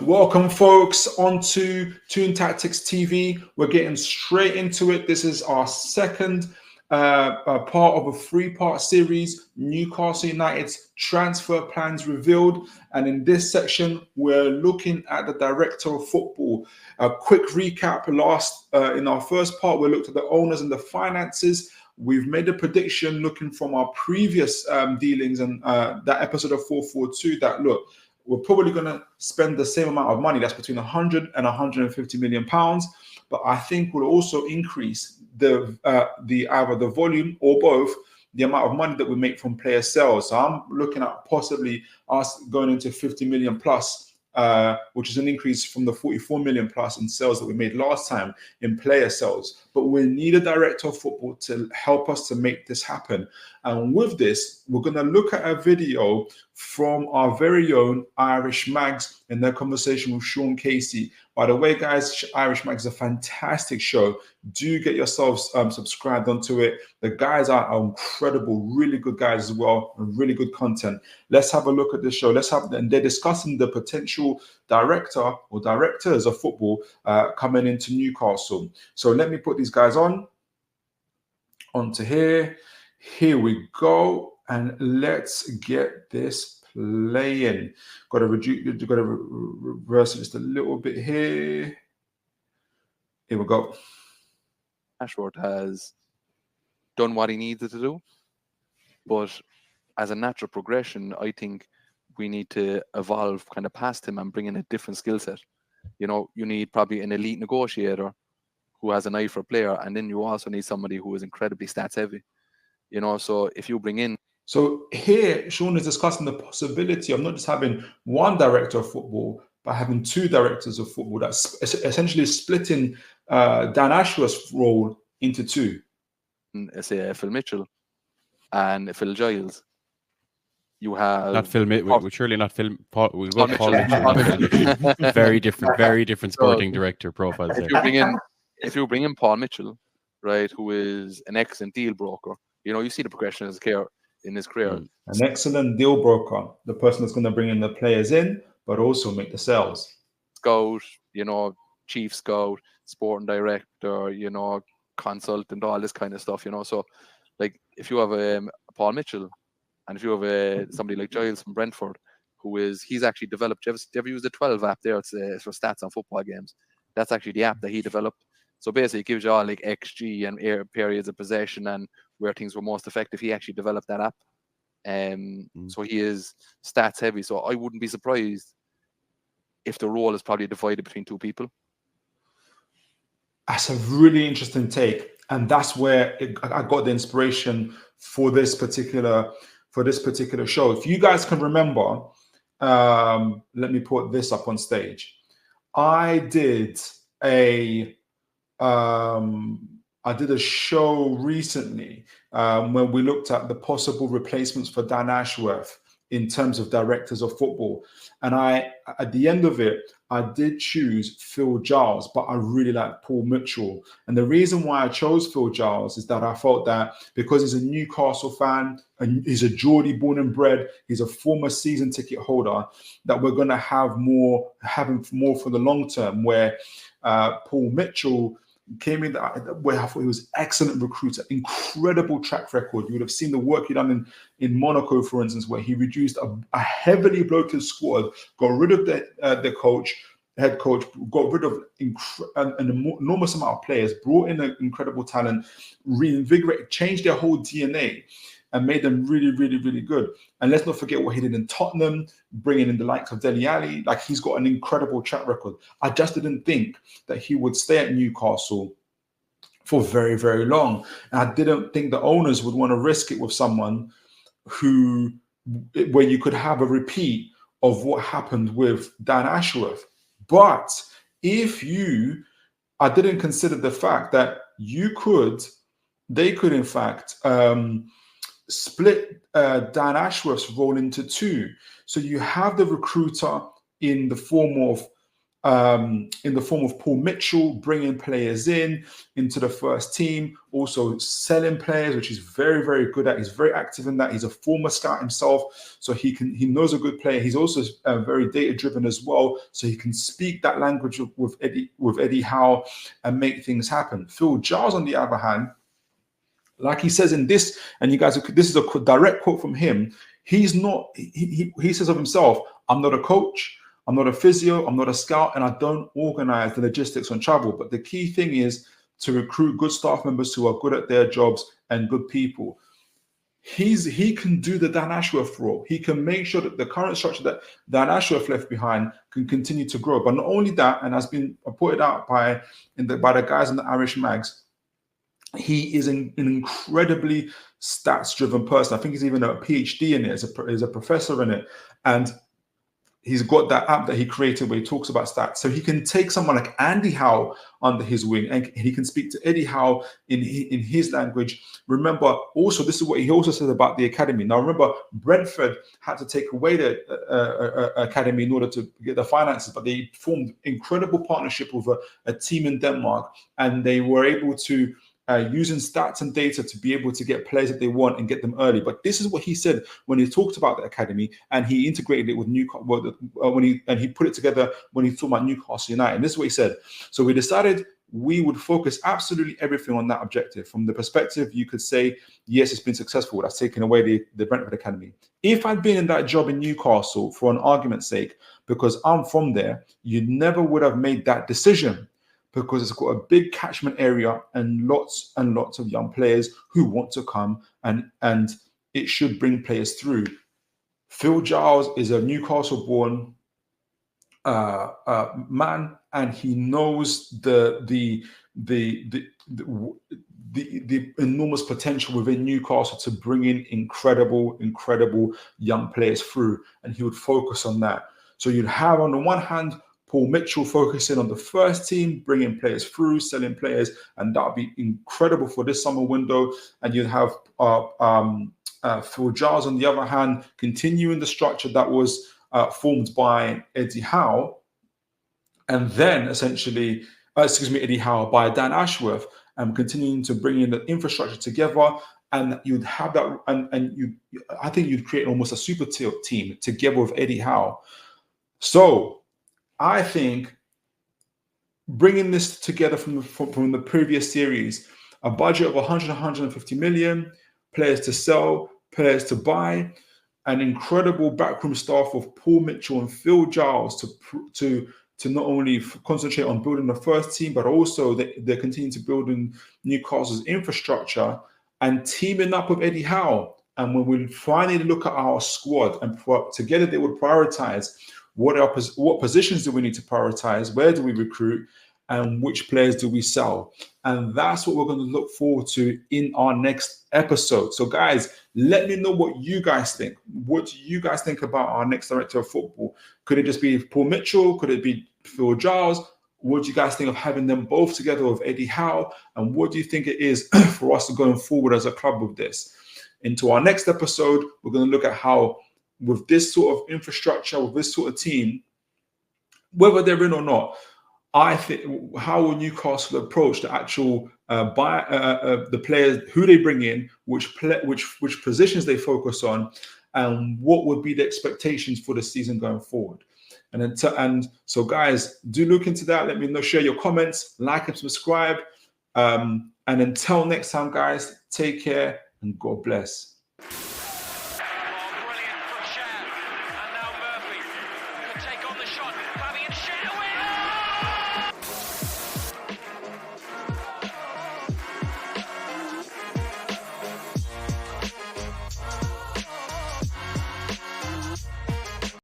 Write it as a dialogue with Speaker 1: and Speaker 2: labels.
Speaker 1: Welcome, folks, onto Toon Tactics TV. We're getting straight into it. This is our second part of a three-part series, Newcastle United's transfer plans revealed. And in this section, we're looking at the director of football. A quick recap. In our first part, we looked at the owners and the finances. We've made a prediction looking from our previous dealings and that episode of 442 that, look, we're probably going to spend the same amount of money. That's between 100 and 150 million pounds. But I think we'll also increase the either the volume or both, the amount of money that we make from player sales. So I'm looking at possibly us going into 50 million plus, which is an increase from the 44 million plus in sales that we made last time in player sales. But we need a director of football to help us to make this happen. And with this, we're going to look at a video from our very own Irish Mags in their conversation with Sean Casey. By the way, guys, Irish Mags is a fantastic show. Do get yourselves subscribed onto it. The guys are incredible, really good guys as well, and really good content. Let's have a look at this show. And they're discussing the potential director or directors of football coming into Newcastle. So let me put these guys onto here. Here we go, and let's get this playing. Got to reverse it just a little bit here. Here we go.
Speaker 2: Ashworth has done what he needed to do, but as a natural progression, I think we need to evolve kind of past him and bring in a different skill set. You know, you need probably an elite negotiator who has an eye for a player, and then you also need somebody who is incredibly stats heavy. You know, so if you bring in...
Speaker 1: So here, Sean is discussing the possibility of not just having one director of football, but having two directors of football. That's essentially splitting Dan Ashworth's role into two.
Speaker 2: Say Phil Mitchell and Phil Giles. You have
Speaker 3: not Phil Mitchell. Surely not Phil. Paul. We've got Paul Mitchell. Very different sporting director profiles.
Speaker 2: If you bring in Paul Mitchell, right, who is an excellent deal broker. You know, you see the progression in his career.
Speaker 1: An excellent deal broker, the person that's going to bring in the players in, but also make the sales.
Speaker 2: Scout, you know, chief scout, sporting director, you know, consultant, all this kind of stuff, you know. So, like, if you have a Paul Mitchell, and if you have somebody like Giles from Brentford, he's actually developed. Do you ever use the 12 app there? It's for stats on football games. That's actually the app that he developed. So basically, it gives you all like XG and periods of possession and where things were most effective. He actually developed that app. So he is stats heavy. So I wouldn't be surprised if the role is probably divided between two people.
Speaker 1: That's a really interesting take. And that's where I got the inspiration for this particular show. If you guys can remember, let me put this up on stage. I did a show recently when we looked at the possible replacements for Dan Ashworth in terms of directors of football. And at the end of it, I did choose Phil Giles, but I really like Paul Mitchell. And the reason why I chose Phil Giles is that I felt that because he's a Newcastle fan, and he's a Geordie born and bred, he's a former season ticket holder, that we're going to have more for the long term, where Paul Mitchell came in where I thought he was excellent recruiter, incredible track record. You would have seen the work he done in Monaco, for instance, where he reduced a heavily bloated squad, got rid of the head coach, got rid of an enormous amount of players, brought in an incredible talent, reinvigorated, changed their whole DNA, and made them really, really, really good. And let's not forget what he did in Tottenham, bringing in the likes of Dele Alli. Like, he's got an incredible track record. I just didn't think that he would stay at Newcastle for very, very long. And I didn't think the owners would want to risk it with someone where you could have a repeat of what happened with Dan Ashworth. But I didn't consider the fact that they could in fact split Dan Ashworth's role into two. So you have the recruiter in the form of in the form of Paul Mitchell, bringing players into the first team, also selling players, which he's very, very good at. He's very active in that. He's a former scout himself, so he knows a good player. He's also very data driven as well, so he can speak that language with Eddie Howe and make things happen. Phil Giles, on the other hand, like he says in this, and you guys, this is a direct quote from him. He's not. He says of himself, "I'm not a coach. I'm not a physio, I'm not a scout, and I don't organize the logistics on travel. But the key thing is to recruit good staff members who are good at their jobs and good people." He can do the Dan Ashworth role. He can make sure that the current structure that Dan Ashworth left behind can continue to grow. But not only that, and has been pointed out by the guys in the Irish Mags, he is an incredibly stats-driven person. I think he's even a PhD in it, as a professor in it. And he's got that app that he created where he talks about stats. So he can take someone like Andy Howe under his wing, and he can speak to Eddie Howe in his language. Remember, also, this is what he also says about the academy. Now, remember, Brentford had to take away the academy in order to get the finances, but they formed incredible partnership with a team in Denmark, and they were able to using stats and data to be able to get players that they want and get them early. But this is what he said when he talked about the academy, and he integrated it with Newcastle he put it together when he talked about Newcastle United. And this is what he said. So we decided we would focus absolutely everything on that objective. From the perspective, you could say, yes, it's been successful. That's taken away the Brentford Academy. If I'd been in that job in Newcastle, for an argument's sake, because I'm from there, you never would have made that decision, because it's got a big catchment area and lots of young players who want to come, and it should bring players through. Phil Giles is a Newcastle-born man, and he knows the enormous potential within Newcastle to bring in incredible young players through, and he would focus on that. So you'd have, on the one hand, Paul Mitchell focusing on the first team, bringing players through, selling players, and that would be incredible for this summer window. And you'd have Phil Giles, on the other hand, continuing the structure that was formed by Eddie Howe, and then essentially, Eddie Howe by Dan Ashworth, and continuing to bring in the infrastructure together. And you'd have that, I think you'd create almost a super team together with Eddie Howe. So I think bringing this together from the previous series, a budget of 150 million, players to sell, players to buy, an incredible backroom staff of Paul Mitchell and Phil Giles to not only concentrate on building the first team, but also they continue to build in Newcastle's infrastructure, and teaming up with Eddie Howe. And when we finally look at our squad, and together they would prioritize what positions do we need to prioritize, where do we recruit, and which players do we sell. And that's what we're going to look forward to in our next episode. So guys, let me know what you guys think. What do you guys think about our next director of football? Could it just be Paul Mitchell? Could it be Phil Giles? What do you guys think of having them both together with Eddie Howe? And what do you think it is for us to going forward as a club with this? Into our next episode, we're going to look at how, with this sort of infrastructure, with this sort of team, whether they're in or not, I think, how will Newcastle approach the actual the players, who they bring in, which positions they focus on, and what would be the expectations for the season going forward. And so, guys, do look into that. Let me know, share your comments, like and subscribe. And until next time, guys, take care and God bless.